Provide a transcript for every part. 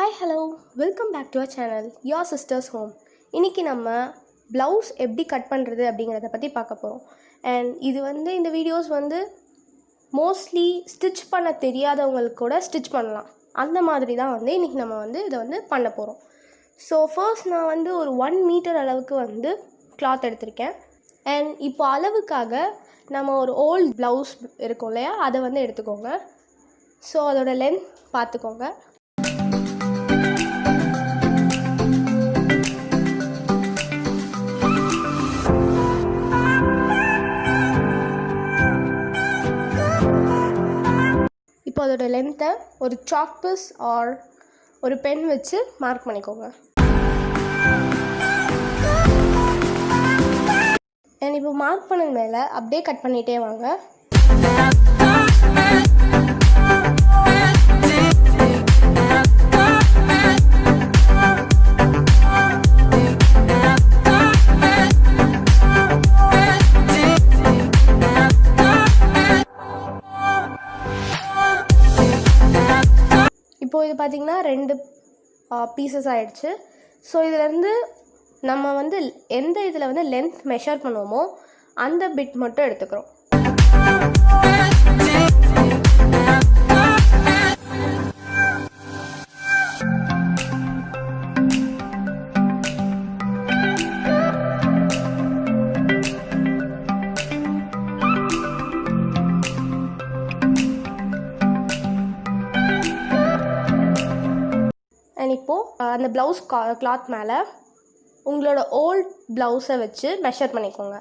Hi, hello, welcome back to our channel, your sister's home. இன்னைக்கு நம்ம blouse எப்படி cut பண்ணுறது அப்படிங்கிறத பற்றி பார்க்க போகிறோம். அண்ட் இது இந்த வீடியோஸ் மோஸ்ட்லி ஸ்டிச் பண்ண தெரியாதவங்களுக்கு கூட ஸ்டிச் பண்ணலாம். அந்த மாதிரி தான் இன்றைக்கி நம்ம இதை பண்ண போகிறோம். ஸோ ஃபர்ஸ்ட் நான் ஒரு 1 மீட்டர் அளவுக்கு கிளாத் எடுத்திருக்கேன். அண்ட் இப்போ அளவுக்காக நம்ம ஒரு ஓல்ட் ப்ளவுஸ் இருக்கும் இல்லையா, அதை எடுத்துக்கோங்க. ஸோ அதோட லென்த் பார்த்துக்கோங்க. இப்போ அதோட லென்த்தை ஒரு சாக் பீஸ் ஆர் ஒரு பென் வச்சு மார்க் பண்ணிக்கோங்க. அண்ட் இப்போ மார்க் பண்ணது மேலே அப்படியே கட் பண்ணிகிட்டே வாங்க. இப்போது இது பார்த்திங்கன்னா 2 பீசஸ் ஆகிடுச்சு. ஸோ இதிலேருந்து நம்ம எந்த இதில் லென்த் மெஷர் பண்ணுவோமோ அந்த பிட் மட்டும் எடுத்துக்கிறோம். இப்போது அந்த ப்ளவுஸ் கிளாத் மேலே உங்களோட ஓல்ட் ப்ளவுஸை வச்சு மெஷர் பண்ணிக்கோங்க.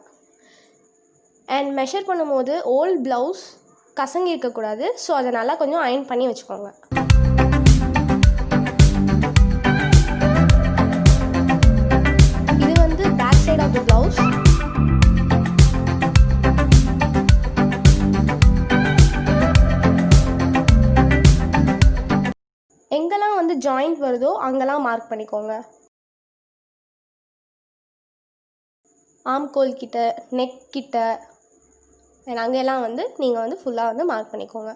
அண்ட் மெஷர் பண்ணும்போது ஓல்ட் ப்ளவுஸ் கசங்கி இருக்கக்கூடாது. ஸோ அதை நல்லா கொஞ்சம் அயர்ன் பண்ணி வச்சுக்கோங்க. இது back side of the blouse. எங்கெல்லாம் ஜாயிண்ட் வருதோ அங்கெல்லாம் மார்க் பண்ணிக்கோங்க. ஆம்கோல் கிட்ட, நெக் கிட்ட, அங்கெல்லாம் நீங்கள் ஃபுல்லாக மார்க் பண்ணிக்கோங்க.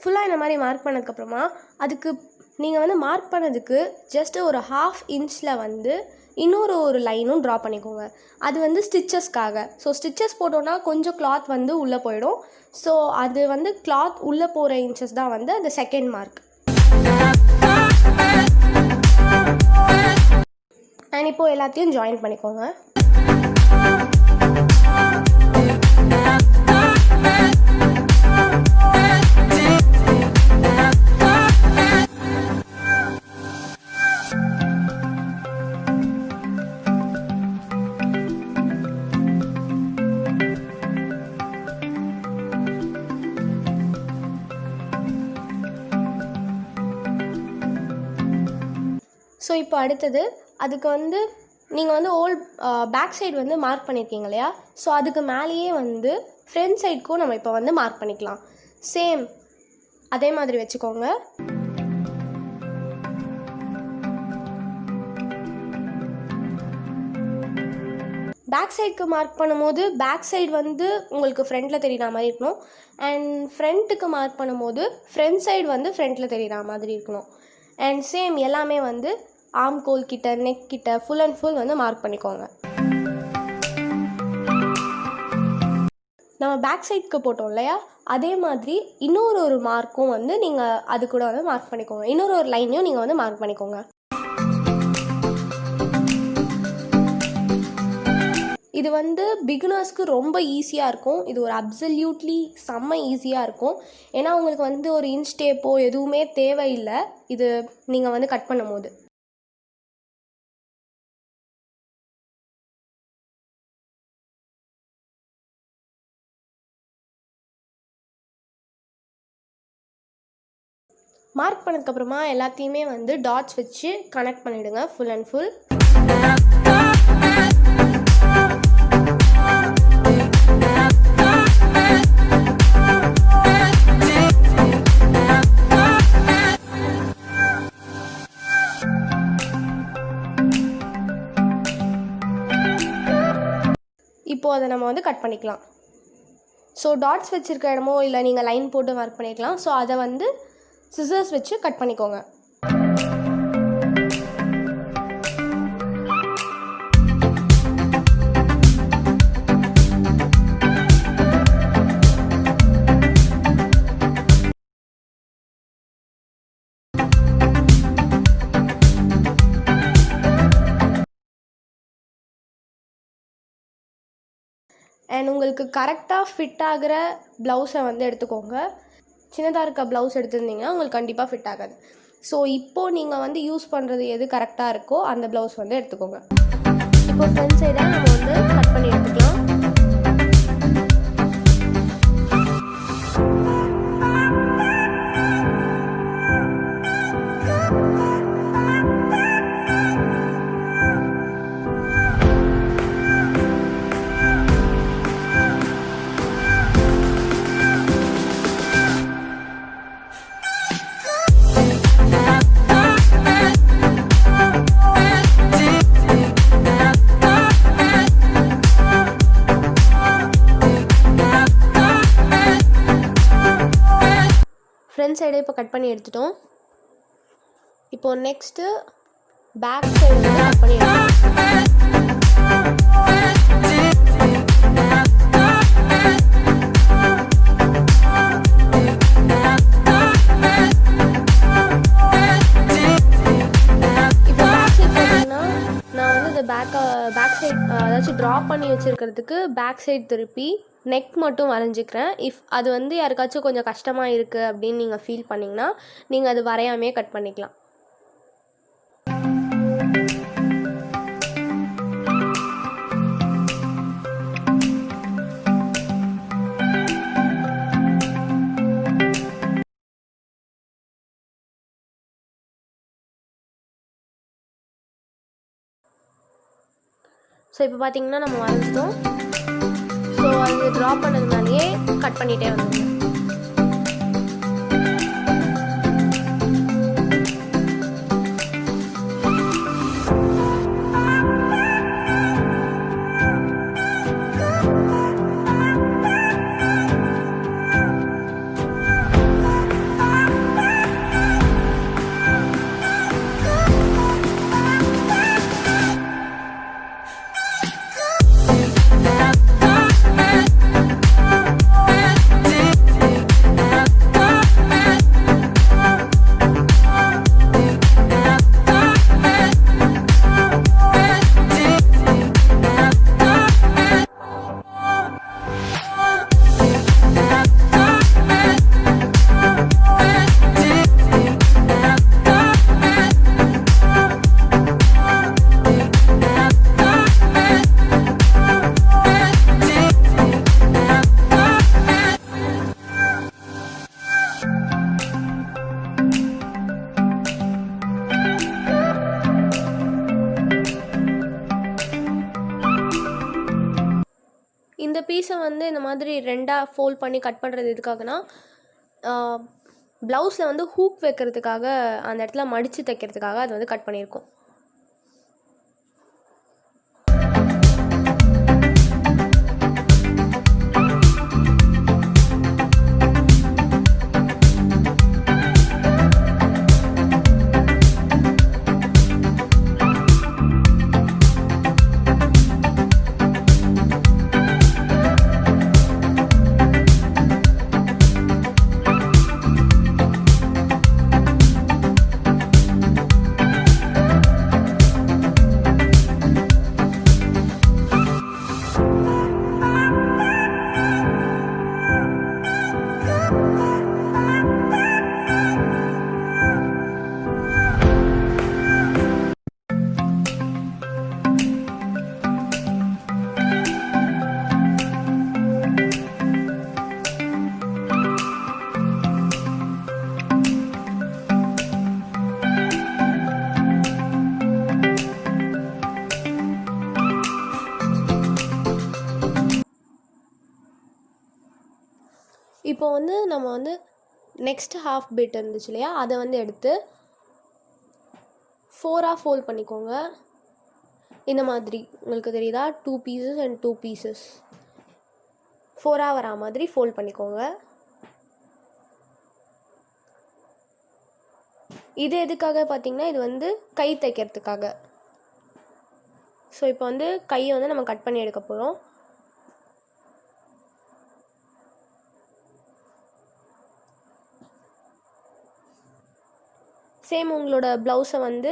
ஃபுல்லாக இந்த மாதிரி மார்க் பண்ணதுக்கப்புறமா அதுக்கு நீங்கள் மார்க் பண்ணதுக்கு ஜஸ்ட் ஒரு 1/2 இன்ச்சில் இன்னொரு லைனும் ட்ரா பண்ணிக்கோங்க. அது ஸ்டிச்சஸ்க்காக. ஸோ ஸ்டிச்சஸ் போட்டோன்னா கொஞ்சம் கிளாத் உள்ளே போயிடும். ஸோ அது கிளாத் உள்ளே போகிற இன்ச்சஸ் தான் அந்த செகண்ட் மார்க். அண்ட் இப்போது எல்லாத்தையும் ஜாயின் பண்ணிக்கோங்க. ஸோ இப்போ அடுத்தது அதுக்கு நீங்கள் ஓல்ட் பேக் சைடு மார்க் பண்ணியிருக்கீங்க இல்லையா, ஸோ அதுக்கு மேலேயே ஃப்ரண்ட் சைடுக்கும் நம்ம இப்போ மார்க் பண்ணிக்கலாம். சேம் அதே மாதிரி வச்சுக்கோங்க. பேக் சைடுக்கு மார்க் பண்ணும்போது பேக் சைடு உங்களுக்கு ஃப்ரண்ட்டில் தெரிகிற மாதிரி இருக்கணும். அண்ட் ஃப்ரண்ட்டுக்கு மார்க் பண்ணும்போது ஃப்ரண்ட் சைடு ஃப்ரண்ட்டில் தெரிகிற மாதிரி இருக்கணும். அண்ட் சேம் எல்லாமே ஆம்கோல் கிட்ட, நெக் கிட்ட ஃபுல் அண்ட் ஃபுல் மார்க் பண்ணிக்கோங்க. நம்ம பேக் சைடுக்கு போட்டோம் இல்லையா, அதே மாதிரி இன்னொரு மார்க்கும் நீங்கள் அது கூட மார்க் பண்ணிக்கோங்க. இன்னொரு லைனையும் நீங்கள் மார்க் பண்ணிக்கோங்க. இது பிகினர்ஸ்க்கு ரொம்ப ஈஸியாக இருக்கும். இது ஒரு அப்சல்யூட்லி செம்ம ஈஸியாக இருக்கும். ஏன்னா உங்களுக்கு ஒரு இன்ச் டேப்போ எதுவுமே தேவையில்லை இது நீங்கள் கட் பண்ணும் போது. மார்க் பண்ணதுக்கப்புறமா எல்லாத்தையுமே டாட்ஸ் வச்சு கனெக்ட் பண்ணிவிடுங்க ஃபுல் அண்ட் ஃபுல். அதை நம்ம வந்து கட் பண்ணிக்கலாம். ஸோ டாட்ஸ் வச்சுருக்க இடமோ இல்லை நீங்கள் லைன் போட்டு மார்க் பண்ணிக்கலாம். ஸோ அதை வந்து சிசர்ஸ் வச்சு கட் பண்ணிக்கோங்க. அண்ட் உங்களுக்கு கரெக்டாக ஃபிட் ஆகிற ப்ளவுஸை வந்து எடுத்துக்கோங்க. சின்னதாக இருக்க ப்ளவுஸ் எடுத்திருந்தீங்கன்னா உங்களுக்கு கண்டிப்பாக ஃபிட் ஆகாது. ஸோ இப்போது நீங்கள் வந்து யூஸ் பண்ணுறது எது கரெக்டாக இருக்கோ அந்த ப்ளவுஸ் வந்து எடுத்துக்கோங்க. இப்போ ஃப்ரண்ட் சைடை நம்ம வந்து கட் பண்ணி எடுத்துக்கலாம். ஃப்ரண்ட் சைடை இப்போ கட் பண்ணி எடுத்துட்டோம். இப்போ நெக்ஸ்ட்டு பேக் சைடு வந்து கட் பண்ணி எடுத்துட்டோம். இப்போ பேக் சைட் பார்த்தீங்கன்னா நான் வந்து இந்த பேக் சைட் அதாச்சும் ட்ரா பண்ணி வச்சுருக்கிறதுக்கு பேக் சைட் திருப்பி நெக் மட்டும் வரைஞ்சிக்கிறேன். அது வந்து யாருக்காச்சும் கொஞ்சம் கஷ்டமாக இருக்குது அப்படின்னு நீங்கள் ஃபீல் பண்ணிங்கன்னா நீங்கள் அது வரையாமையே கட் பண்ணிக்கலாம். ஸோ இப்போ பார்த்தீங்கன்னா நம்ம வரைஞ்சிட்டோம். ஸோ அது ட்ரா பண்ணதுனாலேயே கட் பண்ணிகிட்டே வந்துடுங்க. இந்த பீஸை வந்து இந்த மாதிரி ரெண்டாக ஃபோல்ட் பண்ணி கட் பண்ணுறது எதுக்காகனா ப்ளவுஸில் வந்து ஹூக் வைக்கிறதுக்காக அந்த இடத்துல மடித்து தைக்கிறதுக்காக அது வந்து கட் பண்ணியிருக்கோம். இப்போ வந்து நம்ம வந்து நெக்ஸ்ட் ஹாஃப் பிட் இருந்துச்சு இல்லையா, அதை வந்து எடுத்து 4ஆக ஃபோல்ட் பண்ணிக்கோங்க. இந்த மாதிரி உங்களுக்கு தெரியுதா 2 pieces and 2 pieces 4 வரா மாதிரி ஃபோல்ட் பண்ணிக்கோங்க. இது எதுக்காக பார்த்தீங்கன்னா இது வந்து கை தைக்கிறதுக்காக. ஸோ இப்போ வந்து கையை வந்து நம்ம கட் பண்ணி எடுக்க போகிறோம். சேம் உங்களோட ப்ளவுஸை வந்து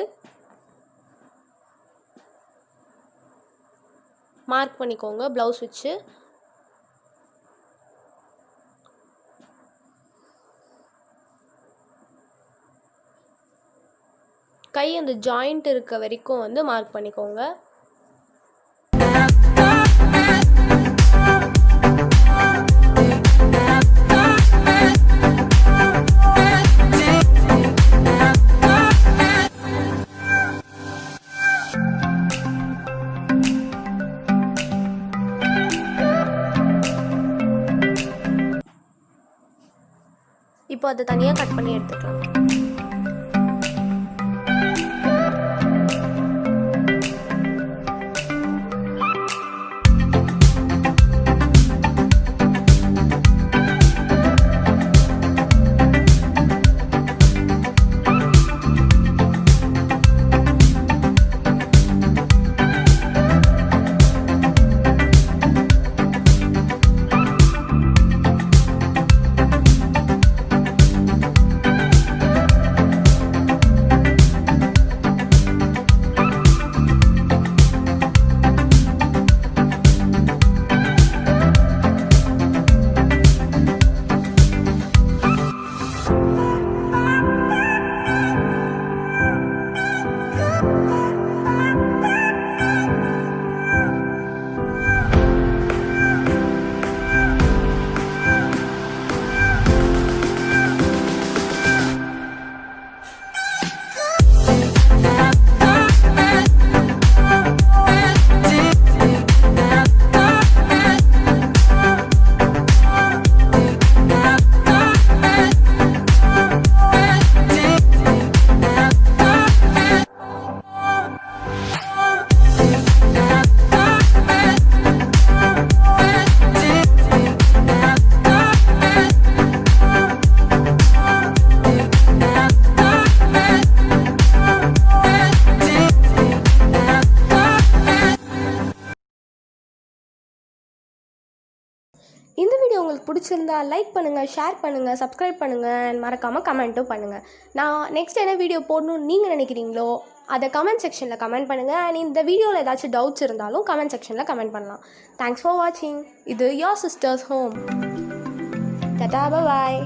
மார்க் பண்ணிக்கோங்க ப்ளவுஸ் வச்சு. கை அந்த ஜாயிண்ட் இருக்க வரைக்கும் வந்து மார்க் பண்ணிக்கோங்க. இப்போ அதை தனியாக கட் பண்ணி எடுத்துக்கலாம். இந்த வீடியோ உங்களுக்கு பிடிச்சிருந்தா லைக் பண்ணுங்கள், ஷேர் பண்ணுங்கள், சப்ஸ்கிரைப் பண்ணுங்கள் அண்ட் மறக்காமல் கமெண்ட்டும் பண்ணுங்கள். நான் நெக்ஸ்ட் என்ன வீடியோ போடணும்னு நீங்கள் நினைக்கிறீங்களோ அதை கமெண்ட் செக்ஷனில் கமெண்ட் பண்ணுங்கள். அண்ட் இந்த வீடியோவில் ஏதாச்சும் டவுட்ஸ் இருந்தாலும் கமெண்ட் செக்ஷனில் கமெண்ட் பண்ணலாம். தேங்க்ஸ் ஃபார் வாட்சிங். இது your sisters home. Tata, bye bye.